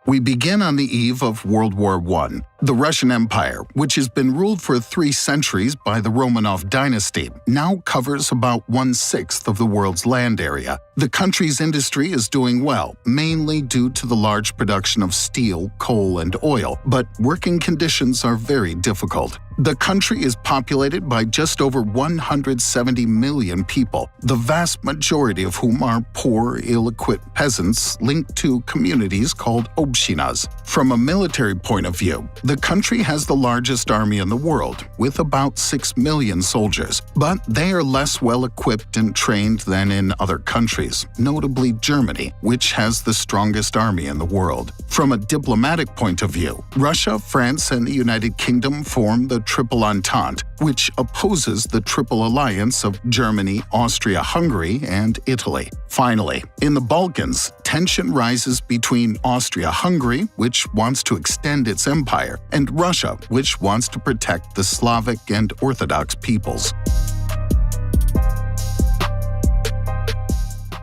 We begin on the eve of World War I. The Russian Empire, which has been ruled for 3 centuries by the Romanov dynasty, now covers about 1/6 of the world's land area. The country's industry is doing well, mainly due to the large production of steel, coal, and oil, but working conditions are very difficult. The country is populated by just over 170 million people, the vast majority of whom are poor, ill-equipped peasants linked to communities called obshinas. From a military point of view, the country has the largest army in the world, with about 6 million soldiers, but they are less well-equipped and trained than in other countries, notably Germany, which has the strongest army in the world. From a diplomatic point of view, Russia, France, and the United Kingdom form the Triple Entente, which opposes the Triple Alliance of Germany, Austria, Hungary, and Italy. Finally, in the Balkans, tension rises between Austria-Hungary, which wants to extend its empire, and Russia, which wants to protect the Slavic and Orthodox peoples.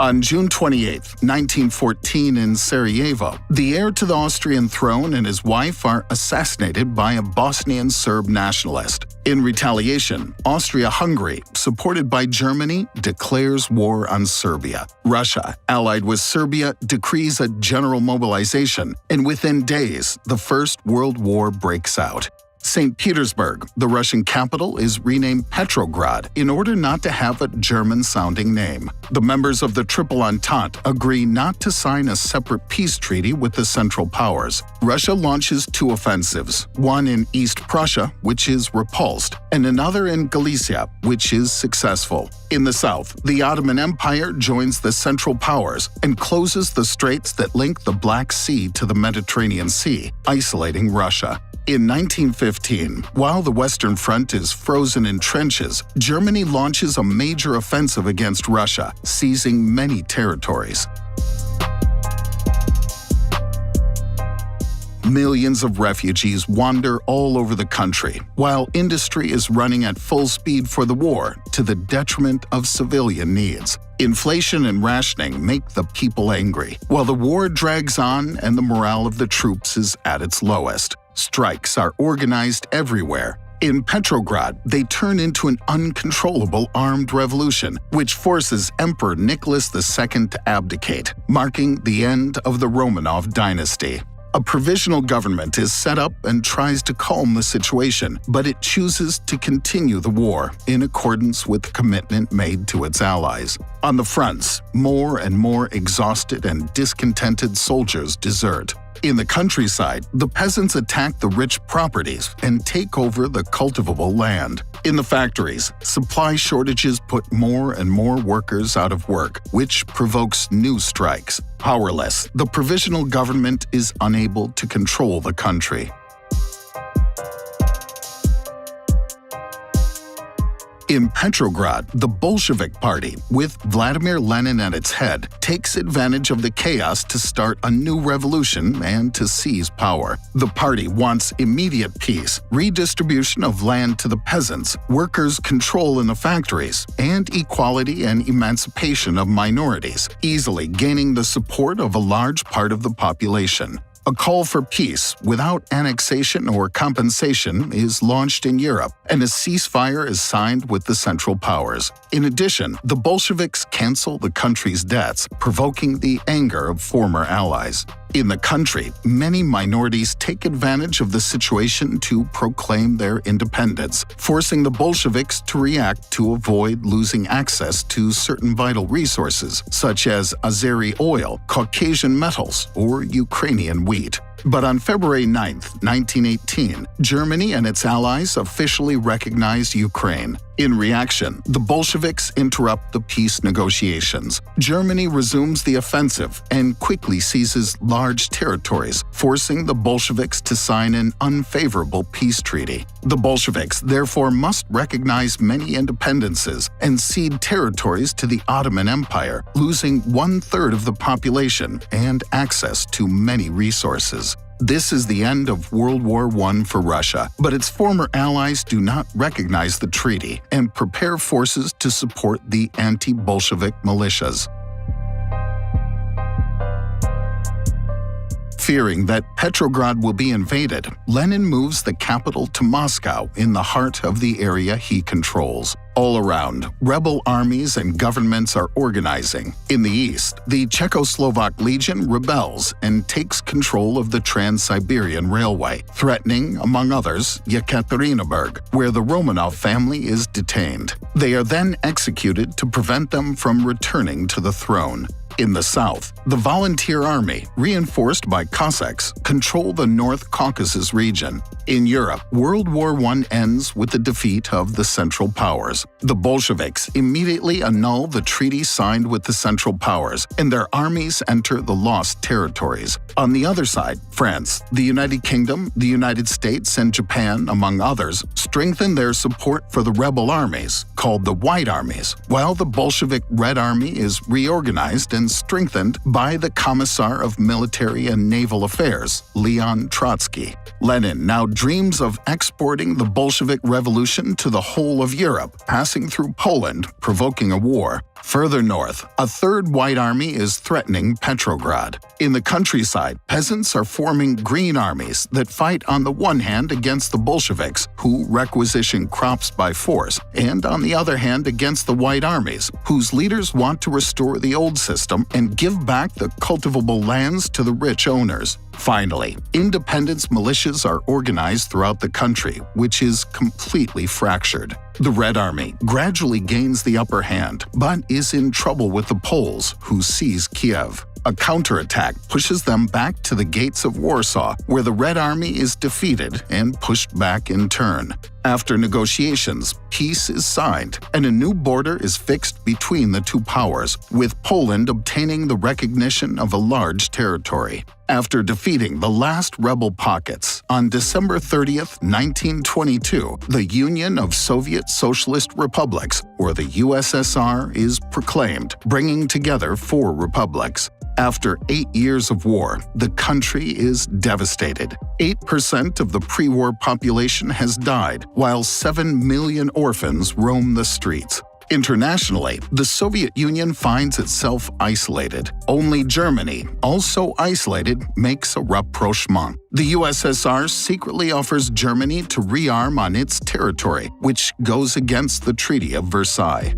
On June 28, 1914 in Sarajevo, the heir to the Austrian throne and his wife are assassinated by a Bosnian Serb nationalist. In retaliation, Austria-Hungary, supported by Germany, declares war on Serbia. Russia, allied with Serbia, decrees a general mobilization, and within days, the First World War breaks out. St. Petersburg, the Russian capital, is renamed Petrograd in order not to have a German-sounding name. The members of the Triple Entente agree not to sign a separate peace treaty with the Central Powers. Russia launches 2 offensives, one in East Prussia, which is repulsed, and another in Galicia, which is successful. In the south, the Ottoman Empire joins the Central Powers and closes the straits that link the Black Sea to the Mediterranean Sea, isolating Russia. In 1915, while the Western Front is frozen in trenches, Germany launches a major offensive against Russia, seizing many territories. Millions of refugees wander all over the country, while industry is running at full speed for the war, to the detriment of civilian needs. Inflation and rationing make the people angry, while the war drags on and the morale of the troops is at its lowest. Strikes are organized everywhere. In Petrograd, they turn into an uncontrollable armed revolution, which forces Emperor Nicholas II to abdicate, marking the end of the Romanov dynasty. A provisional government is set up and tries to calm the situation, but it chooses to continue the war in accordance with the commitment made to its allies. On the fronts, more and more exhausted and discontented soldiers desert. In the countryside, the peasants attack the rich properties and take over the cultivable land. In the factories, supply shortages put more and more workers out of work, which provokes new strikes. Powerless, the provisional government is unable to control the country. In Petrograd, the Bolshevik Party, with Vladimir Lenin at its head, takes advantage of the chaos to start a new revolution and to seize power. The party wants immediate peace, redistribution of land to the peasants, workers' control in the factories, and equality and emancipation of minorities, easily gaining the support of a large part of the population. A call for peace without annexation or compensation is launched in Europe, and a ceasefire is signed with the Central Powers. In addition, the Bolsheviks cancel the country's debts, provoking the anger of former allies. In the country, many minorities take advantage of the situation to proclaim their independence, forcing the Bolsheviks to react to avoid losing access to certain vital resources, such as Azeri oil, Caucasian metals, or Ukrainian wheat. But on February 9, 1918, Germany and its allies officially recognized Ukraine. In reaction, the Bolsheviks interrupt the peace negotiations. Germany resumes the offensive and quickly seizes large territories, forcing the Bolsheviks to sign an unfavorable peace treaty. The Bolsheviks therefore must recognize many independences and cede territories to the Ottoman Empire, losing 1/3 of the population and access to many resources. This is the end of World War I for Russia, but its former allies do not recognize the treaty and prepare forces to support the anti-Bolshevik militias. Fearing that Petrograd will be invaded, Lenin moves the capital to Moscow in the heart of the area he controls. All around, rebel armies and governments are organizing. In the east, the Czechoslovak Legion rebels and takes control of the Trans-Siberian Railway, threatening, among others, Yekaterinburg, where the Romanov family is detained. They are then executed to prevent them from returning to the throne. In the south, the Volunteer Army, reinforced by Cossacks, control the North Caucasus region. In Europe, World War I ends with the defeat of the Central Powers. The Bolsheviks immediately annul the treaty signed with the Central Powers, and their armies enter the lost territories. On the other side, France, the United Kingdom, the United States, and Japan, among others, strengthen their support for the rebel armies, called the White Armies, while the Bolshevik Red Army is reorganized and strengthened by the Commissar of Military and Naval Affairs, Leon Trotsky. Lenin now dreams of exporting the Bolshevik Revolution to the whole of Europe, passing through Poland, provoking a war. Further north, a third White Army is threatening Petrograd. In the countryside, peasants are forming green armies that fight on the one hand against the Bolsheviks, who requisition crops by force, and on the other hand against the White Armies, whose leaders want to restore the old system and give back the cultivable lands to the rich owners. Finally, independence militias are organized throughout the country, which is completely fractured. The Red Army gradually gains the upper hand, but is in trouble with the Poles, who seize Kiev. A counterattack pushes them back to the gates of Warsaw, where the Red Army is defeated and pushed back in turn. After negotiations, peace is signed, and a new border is fixed between the two powers, with Poland obtaining the recognition of a large territory. After defeating the last rebel pockets, on December 30, 1922, the Union of Soviet Socialist Republics, or the USSR, is proclaimed, bringing together 4 republics. After 8 years of war, the country is devastated. 8% of the pre-war population has died, while 7 million orphans roam the streets. Internationally, the Soviet Union finds itself isolated. Only Germany, also isolated, makes a rapprochement. The USSR secretly offers Germany to rearm on its territory, which goes against the Treaty of Versailles.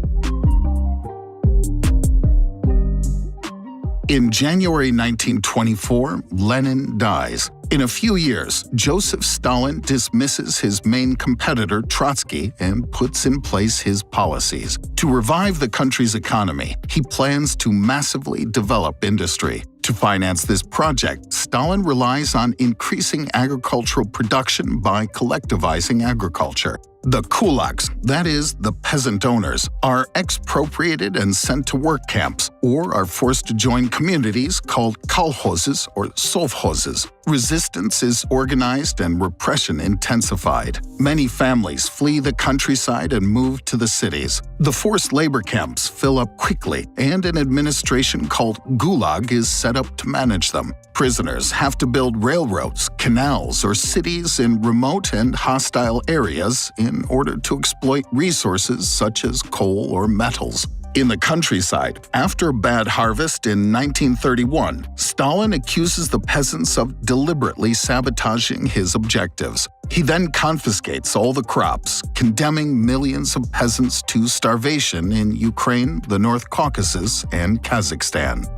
In January 1924, Lenin dies. In a few years, Joseph Stalin dismisses his main competitor, Trotsky, and puts in place his policies. To revive the country's economy, he plans to massively develop industry. To finance this project, Stalin relies on increasing agricultural production by collectivizing agriculture. The kulaks, that is, the peasant owners, are expropriated and sent to work camps, or are forced to join communities called kolkhozes or sovkhozes. Resistance is organized and repression intensified. Many families flee the countryside and move to the cities. The forced labor camps fill up quickly, and an administration called Gulag is set up to manage them. Prisoners have to build railroads, canals, or cities in remote and hostile areas in order to exploit resources such as coal or metals. In the countryside, after a bad harvest in 1931, Stalin accuses the peasants of deliberately sabotaging his objectives. He then confiscates all the crops, condemning millions of peasants to starvation in Ukraine, the North Caucasus, and Kazakhstan.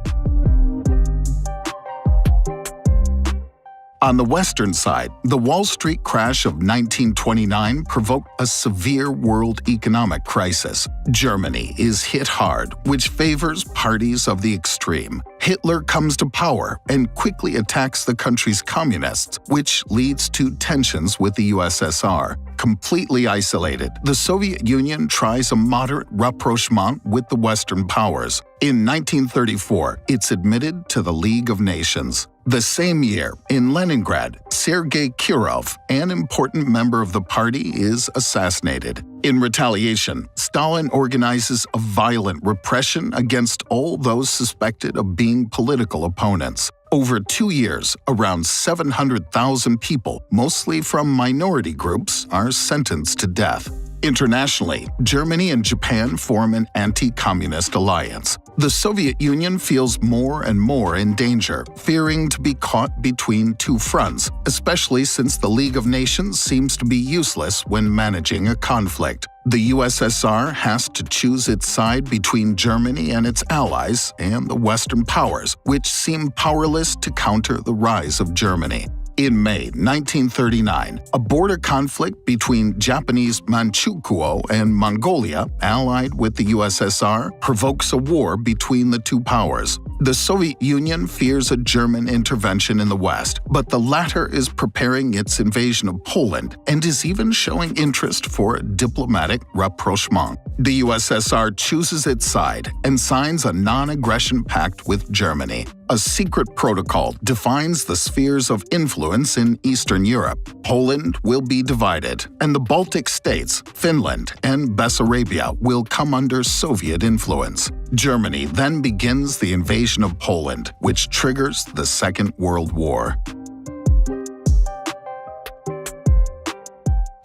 On the western side, the Wall Street crash of 1929 provoked a severe world economic crisis. Germany is hit hard, which favors parties of the extreme. Hitler comes to power and quickly attacks the country's communists, which leads to tensions with the USSR. Completely isolated, the Soviet Union tries a moderate rapprochement with the Western powers. In 1934, it's admitted to the League of Nations. The same year, in Leningrad, Sergei Kirov, an important member of the party, is assassinated. In retaliation, Stalin organizes a violent repression against all those suspected of being political opponents. Over 2 years, around 700,000 people, mostly from minority groups, are sentenced to death. Internationally, Germany and Japan form an anti-communist alliance. The Soviet Union feels more and more in danger, fearing to be caught between two fronts, especially since the League of Nations seems to be useless when managing a conflict. The USSR has to choose its side between Germany and its allies and the Western powers, which seem powerless to counter the rise of Germany. In May 1939, a border conflict between Japanese Manchukuo and Mongolia, allied with the USSR, provokes a war between the two powers. The Soviet Union fears a German intervention in the West, but the latter is preparing its invasion of Poland and is even showing interest for a diplomatic rapprochement. The USSR chooses its side and signs a non-aggression pact with Germany. A secret protocol defines the spheres of influence in Eastern Europe. Poland will be divided, and the Baltic states, Finland, and Bessarabia will come under Soviet influence. Germany then begins the invasion of Poland, which triggers the Second World War.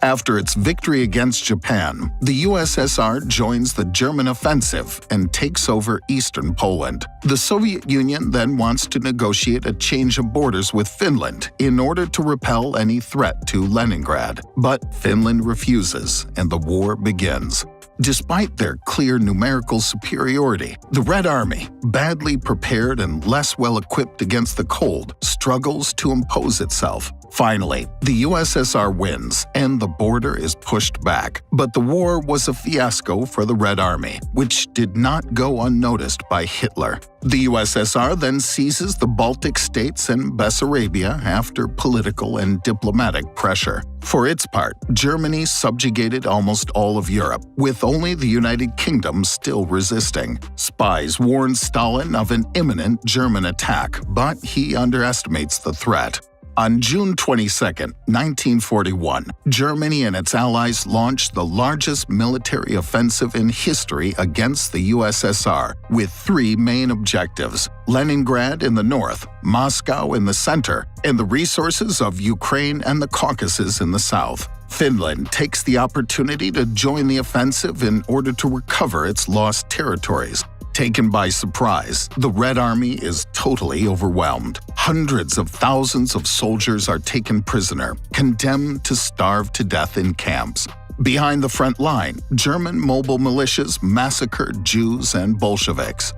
After its victory against Japan, the USSR joins the German offensive and takes over eastern Poland. The Soviet Union then wants to negotiate a change of borders with Finland in order to repel any threat to Leningrad. But Finland refuses, and the war begins. Despite their clear numerical superiority, the Red Army, badly prepared and less well-equipped against the cold, struggles to impose itself. Finally, the USSR wins, and the border is pushed back. But the war was a fiasco for the Red Army, which did not go unnoticed by Hitler. The USSR then seizes the Baltic states and Bessarabia after political and diplomatic pressure. For its part, Germany subjugated almost all of Europe, with only the United Kingdom still resisting. Spies warned Stalin of an imminent German attack, but he underestimates the threat. On June 22, 1941, Germany and its allies launched the largest military offensive in history against the USSR, with three main objectives: Leningrad in the north, Moscow in the center, and the resources of Ukraine and the Caucasus in the south. Finland takes the opportunity to join the offensive in order to recover its lost territories. Taken by surprise, the Red Army is totally overwhelmed. Hundreds of thousands of soldiers are taken prisoner, condemned to starve to death in camps. Behind the front line, German mobile militias massacred Jews and Bolsheviks.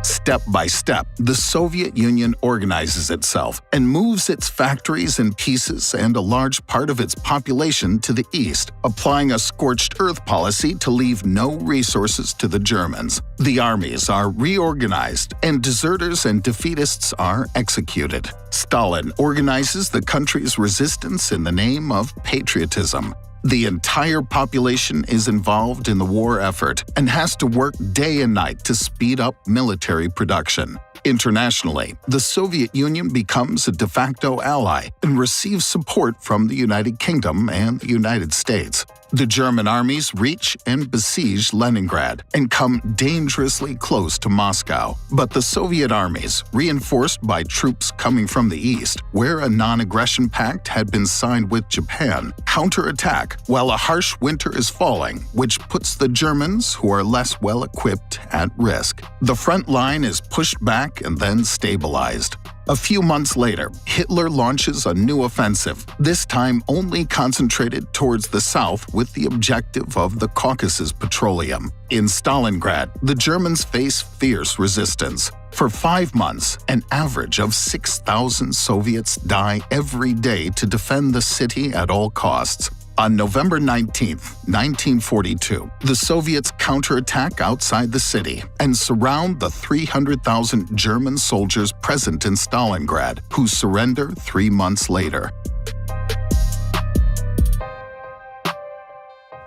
Step by step, the Soviet Union organizes itself and moves its factories and pieces and a large part of its population to the east, applying a scorched earth policy to leave no resources to the Germans. The armies are reorganized, and deserters and defeatists are executed. Stalin organizes the country's resistance in the name of patriotism. The entire population is involved in the war effort and has to work day and night to speed up military production. Internationally, the Soviet Union becomes a de facto ally and receives support from the United Kingdom and the United States. The German armies reach and besiege Leningrad and come dangerously close to Moscow. But the Soviet armies, reinforced by troops coming from the east, where a non-aggression pact had been signed with Japan, counterattack while a harsh winter is falling, which puts the Germans, who are less well-equipped, at risk. The front line is pushed back and then stabilized. A few months later, Hitler launches a new offensive, this time only concentrated towards the south with the objective of the Caucasus Petroleum. In Stalingrad, the Germans face fierce resistance. For 5 months, an average of 6,000 Soviets die every day to defend the city at all costs. On November 19, 1942, the Soviets counterattack outside the city and surround the 300,000 German soldiers present in Stalingrad, who surrender 3 months later.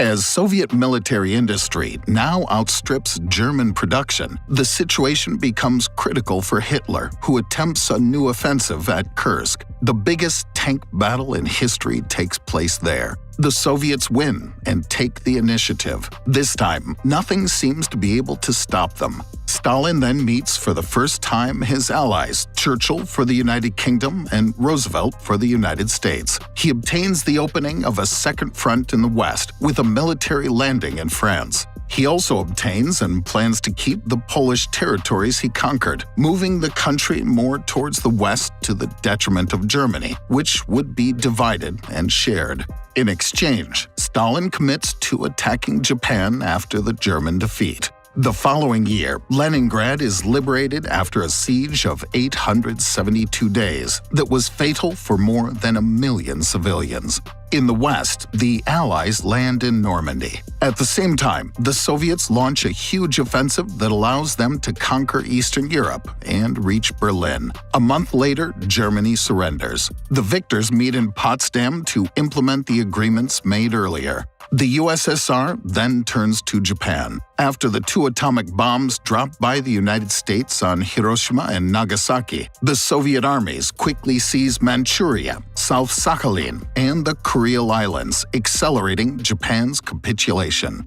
As Soviet military industry now outstrips German production, the situation becomes critical for Hitler, who attempts a new offensive at Kursk. The biggest tank battle in history takes place there. The Soviets win and take the initiative. This time, nothing seems to be able to stop them. Stalin then meets for the first time his allies, Churchill for the United Kingdom and Roosevelt for the United States. He obtains the opening of a second front in the West with a military landing in France. He also obtains and plans to keep the Polish territories he conquered, moving the country more towards the west to the detriment of Germany, which would be divided and shared. In exchange, Stalin commits to attacking Japan after the German defeat. The following year, Leningrad is liberated after a siege of 872 days that was fatal for more than 1 million civilians. In the West, the Allies land in Normandy. At the same time, the Soviets launch a huge offensive that allows them to conquer Eastern Europe and reach Berlin. A month later, Germany surrenders. The victors meet in Potsdam to implement the agreements made earlier. The USSR then turns to Japan. After the 2 atomic bombs dropped by the United States on Hiroshima and Nagasaki, the Soviet armies quickly seize Manchuria, South Sakhalin, and the Kuril Islands, accelerating Japan's capitulation.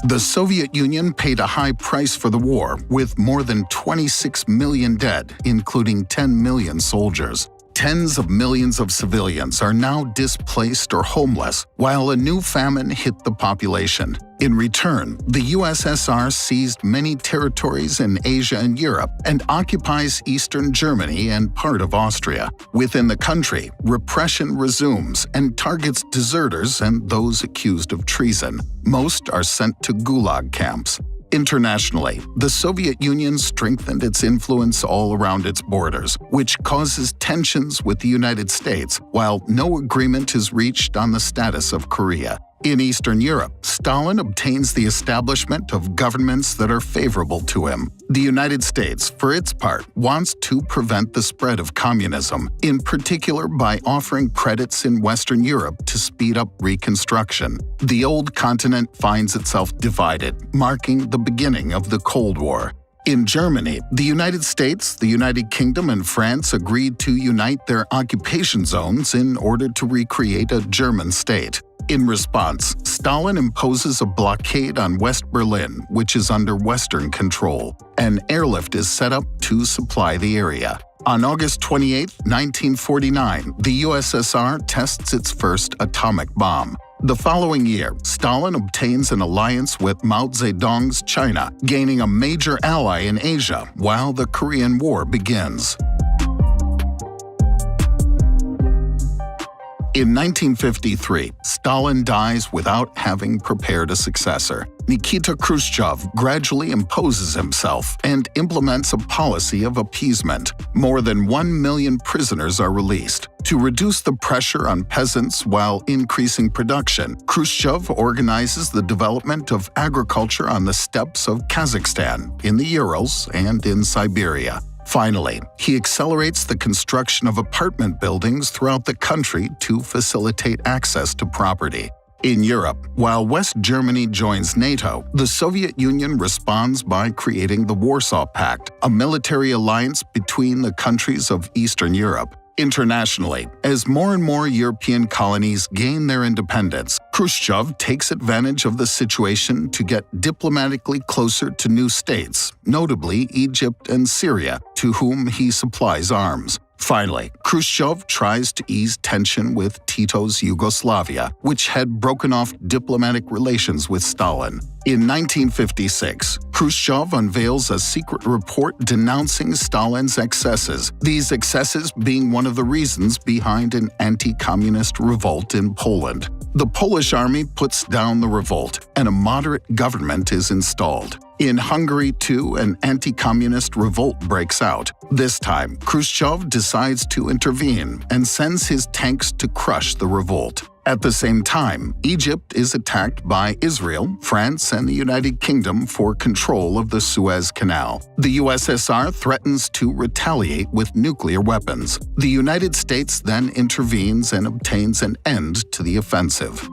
The Soviet Union paid a high price for the war, with more than 26 million dead, including 10 million soldiers. Tens of millions of civilians are now displaced or homeless, while a new famine hit the population. In return, the USSR seized many territories in Asia and Europe and occupies eastern Germany and part of Austria. Within the country, repression resumes and targets deserters and those accused of treason. Most are sent to Gulag camps. Internationally, the Soviet Union strengthened its influence all around its borders, which causes tensions with the United States, while no agreement is reached on the status of Korea. In Eastern Europe, Stalin obtains the establishment of governments that are favorable to him. The United States, for its part, wants to prevent the spread of communism, in particular by offering credits in Western Europe to speed up reconstruction. The old continent finds itself divided, marking the beginning of the Cold War. In Germany, the United States, the United Kingdom, and France agreed to unite their occupation zones in order to recreate a German state. In response, Stalin imposes a blockade on West Berlin, which is under Western control. An airlift is set up to supply the area. On August 28, 1949, the USSR tests its first atomic bomb. The following year, Stalin obtains an alliance with Mao Zedong's China, gaining a major ally in Asia while the Korean War begins. In 1953, Stalin dies without having prepared a successor. Nikita Khrushchev gradually imposes himself and implements a policy of appeasement. More than 1 million prisoners are released. To reduce the pressure on peasants while increasing production, Khrushchev organizes the development of agriculture on the steppes of Kazakhstan, in the Urals, and in Siberia. Finally, he accelerates the construction of apartment buildings throughout the country to facilitate access to property. In Europe, while West Germany joins NATO, the Soviet Union responds by creating the Warsaw Pact, a military alliance between the countries of Eastern Europe. Internationally, as more and more European colonies gain their independence, Khrushchev takes advantage of the situation to get diplomatically closer to new states, notably Egypt and Syria, to whom he supplies arms. Finally, Khrushchev tries to ease tension with Tito's Yugoslavia, which had broken off diplomatic relations with Stalin. In 1956, Khrushchev unveils a secret report denouncing Stalin's excesses, these excesses being one of the reasons behind an anti-communist revolt in Poland. The Polish army puts down the revolt, and a moderate government is installed. In Hungary, too, an anti-communist revolt breaks out. This time, Khrushchev decides to intervene and sends his tanks to crush the revolt. At the same time, Egypt is attacked by Israel, France, and the United Kingdom for control of the Suez Canal. The USSR threatens to retaliate with nuclear weapons. The United States then intervenes and obtains an end to the offensive.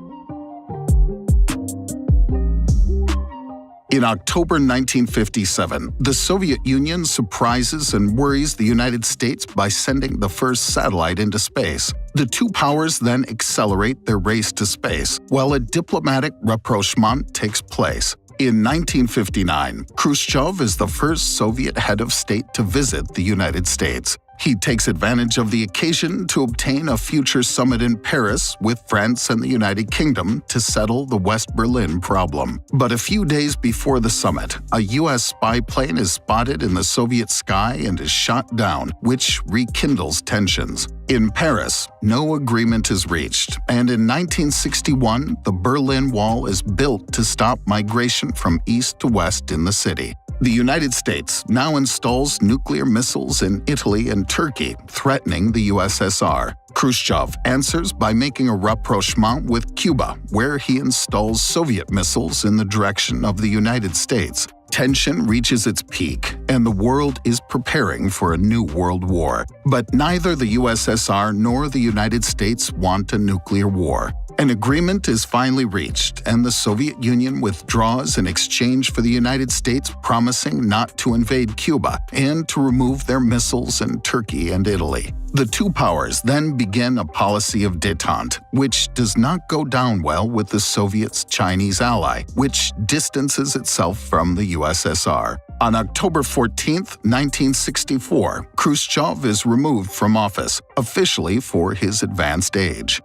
In October 1957, the Soviet Union surprises and worries the United States by sending the first satellite into space. The two powers then accelerate their race to space, while a diplomatic rapprochement takes place. In 1959, Khrushchev is the first Soviet head of state to visit the United States. He takes advantage of the occasion to obtain a future summit in Paris with France and the United Kingdom to settle the West Berlin problem. But a few days before the summit, a U.S. spy plane is spotted in the Soviet sky and is shot down, which rekindles tensions. In Paris, no agreement is reached, and in 1961, the Berlin Wall is built to stop migration from east to west in the city. The United States now installs nuclear missiles in Italy and Turkey, threatening the USSR. Khrushchev answers by making a rapprochement with Cuba, where he installs Soviet missiles in the direction of the United States. Tension reaches its peak, and the world is preparing for a new world war. But neither the USSR nor the United States want a nuclear war. An agreement is finally reached, and the Soviet Union withdraws in exchange for the United States promising not to invade Cuba and to remove their missiles in Turkey and Italy. The two powers then begin a policy of détente, which does not go down well with the Soviets' Chinese ally, which distances itself from the USSR. On October 14, 1964, Khrushchev is removed from office, officially for his advanced age.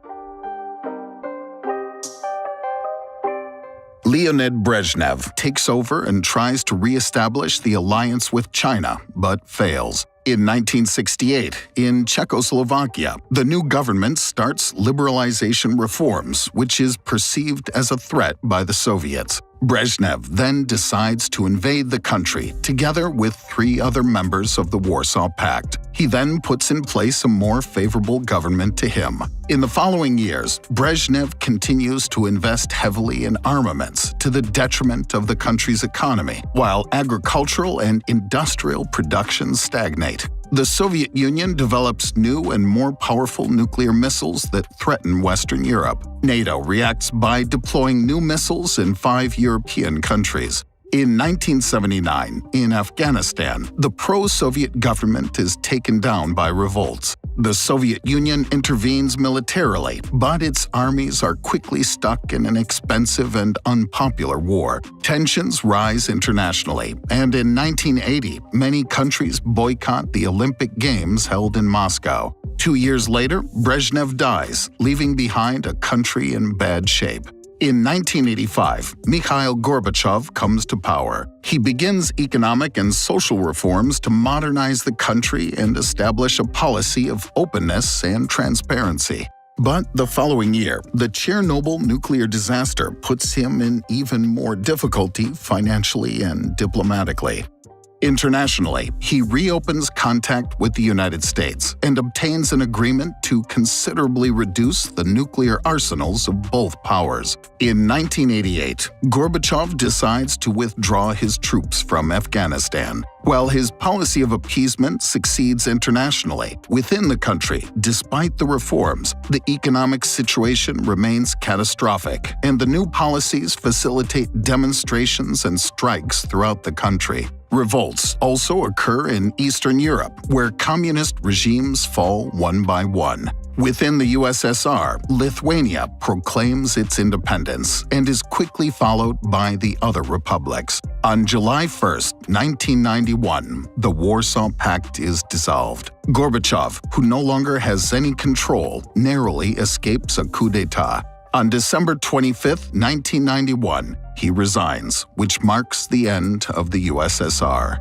Leonid Brezhnev takes over and tries to re-establish the alliance with China, but fails. In 1968, in Czechoslovakia, the new government starts liberalization reforms, which is perceived as a threat by the Soviets. Brezhnev then decides to invade the country, together with 3 other members of the Warsaw Pact. He then puts in place a more favorable government to him. In the following years, Brezhnev continues to invest heavily in armaments to the detriment of the country's economy, while agricultural and industrial production stagnate. The Soviet Union develops new and more powerful nuclear missiles that threaten Western Europe. NATO reacts by deploying new missiles in 5 European countries. In 1979, in Afghanistan, the pro-Soviet government is taken down by revolts. The Soviet Union intervenes militarily, but its armies are quickly stuck in an expensive and unpopular war. Tensions rise internationally, and in 1980, many countries boycott the Olympic Games held in Moscow. 2 years later, Brezhnev dies, leaving behind a country in bad shape. In 1985, Mikhail Gorbachev comes to power. He begins economic and social reforms to modernize the country and establish a policy of openness and transparency. But the following year, the Chernobyl nuclear disaster puts him in even more difficulty financially and diplomatically. Internationally, he reopens contact with the United States and obtains an agreement to considerably reduce the nuclear arsenals of both powers. In 1988, Gorbachev decides to withdraw his troops from Afghanistan. While his policy of appeasement succeeds internationally, within the country, despite the reforms, the economic situation remains catastrophic, and the new policies facilitate demonstrations and strikes throughout the country. Revolts also occur in Eastern Europe, where communist regimes fall one by one. Within the USSR, Lithuania proclaims its independence and is quickly followed by the other republics. On July 1, 1991, the Warsaw Pact is dissolved. Gorbachev, who no longer has any control, narrowly escapes a coup d'etat. On December 25, 1991, he resigns, which marks the end of the USSR.